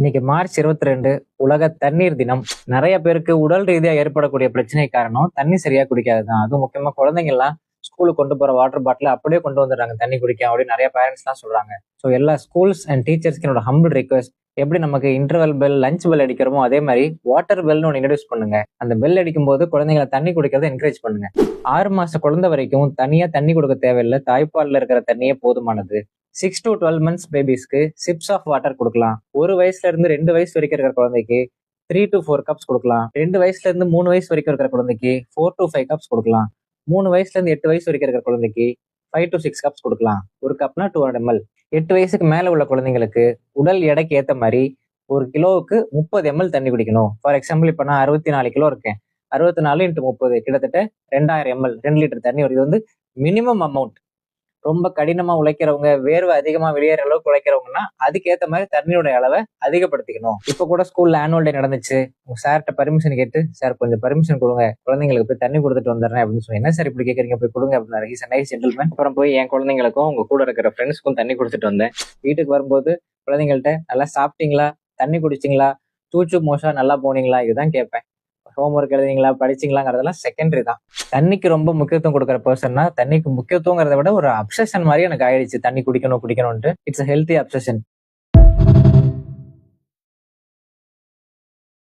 இன்னைக்கு மார்ச் 22 உலக தண்ணீர் தினம். நிறைய பேருக்கு உடல் ரீதியா ஏற்படக்கூடிய பிரச்சனை காரணம் தண்ணி சரியா குடிக்காததுதான். அதுவும் முக்கியமா குழந்தைங்க எல்லாம் ஸ்கூலுக்கு கொண்டு போற வாட்டர் பாட்டில அப்படியே கொண்டு வந்துடுறாங்க தண்ணி குடிக்க அப்படின்னு நிறைய பேரண்ட்ஸ் எல்லாம் சொல்றாங்க. ஸோ எல்லா ஸ்கூல்ஸ் அண்ட் டீச்சர்ஸ்க்கு என்னோட ஹம்பிள் ரிக்வெஸ்ட், எப்படி நமக்கு இன்டர்வல் பெல் லஞ்ச் பெல் அடிக்கிறோமோ அதே மாதிரி வாட்டர் பெல்னு ஒன்று இன்ட்ரடியூஸ் பண்ணுங்க. அந்த பெல் அடிக்கும் போது குழந்தைங்களை தண்ணி குடிக்கிறத என்கரேஜ் பண்ணுங்க. 6 மாச குழந்தை வரைக்கும் தனியா தண்ணி கொடுக்க தேவையில்லை, தாய்ப்பால்ல இருக்கிற தண்ணியே போதுமானது. 6 to 12 months பேபிஸ்க்கு சிப்ஸ் ஆஃப் வாட்டர் கொடுக்கலாம். 1 வயசுல இருந்து 2 வயசு வரைக்கும் இருக்கிற குழந்தைக்கு 3 to 4 கப்ஸ் கொடுக்கலாம். 2 வயசுல இருந்து 3 வயசு வரைக்கும் இருக்கிற குழந்தைக்கு 4 to 5 கப்ஸ் கொடுக்கலாம். 3 வயசுல இருந்து 8 வயசு வரைக்கும் இருக்கிற குழந்தைக்கு 5 to 6 கப்ஸ் கொடுக்கலாம். ஒரு கப்னா 200 ml. 8 வயசுக்கு மேல உள்ள குழந்தைங்களுக்கு உடல் எடைக்கு ஏத்த மாதிரி 1 கிலோவுக்கு 30 ml தண்ணி குடிக்கணும். ஃபார் எக்ஸாம்பிள், இப்ப நான் 64 கிலோ இருக்கேன். 64 into 30 கிட்டத்தட்ட 2000 ml, 2 லிட்டர் தண்ணி வருது. இது வந்து மினிமம் அமௌண்ட். ரொம்ப கடினமா உழைக்கிறவங்க, வேர்வை அதிகமா வெளியேற அளவுக்கு உழைக்கிறவங்கன்னா அதுக்கேற்ற மாதிரி தண்ணியோட அளவை அதிகப்படுத்திக்கணும். இப்ப கூட ஸ்கூல்ல ஆனுவல் டே நடந்துச்சு. உங்க சார்கிட்ட பர்மிஷன் கேட்டு, சார் கொஞ்சம் பர்மிஷன் கொடுங்க, குழந்தைங்களுக்கு போய் தண்ணி கொடுத்துட்டு வந்துடுறேன் அப்படின்னு சொல்லி. என்ன சார் இப்படி கேட்கறீங்க, போய் கொடுங்க அப்படின்னாரு. Is nice gentleman. அப்புறம் போய் என் குழந்தைங்களுக்கும் உங்க கூட இருக்கிற ஃப்ரெண்ட்ஸ்க்கும் தண்ணி கொடுத்துட்டு வந்தேன். வீட்டுக்கு வரும்போது குழந்தைங்கள்ட்ட நல்லா சாப்பிட்டீங்களா, தண்ணி குடிச்சிங்களா, சூச்சு மோஷா நல்லா போனீங்களா, இதுதான் கேட்பேன். ஹோம்ஒர்க் எழுதிங்களா, படிச்சிங்களாங்கிறதெல்லாம் செகண்டரி தான். தண்ணிக்கு ரொம்ப முக்கியத்துவம் கொடுக்குற பர்சன்னா, தண்ணிக்கு முக்கியத்துவங்கிறத விட ஒரு அப்சஷன் மாதிரி எனக்கு ஆயிடுச்சு. தண்ணி குடிக்கணும் குடிக்கணும்ட்டு. It's healthy obsession.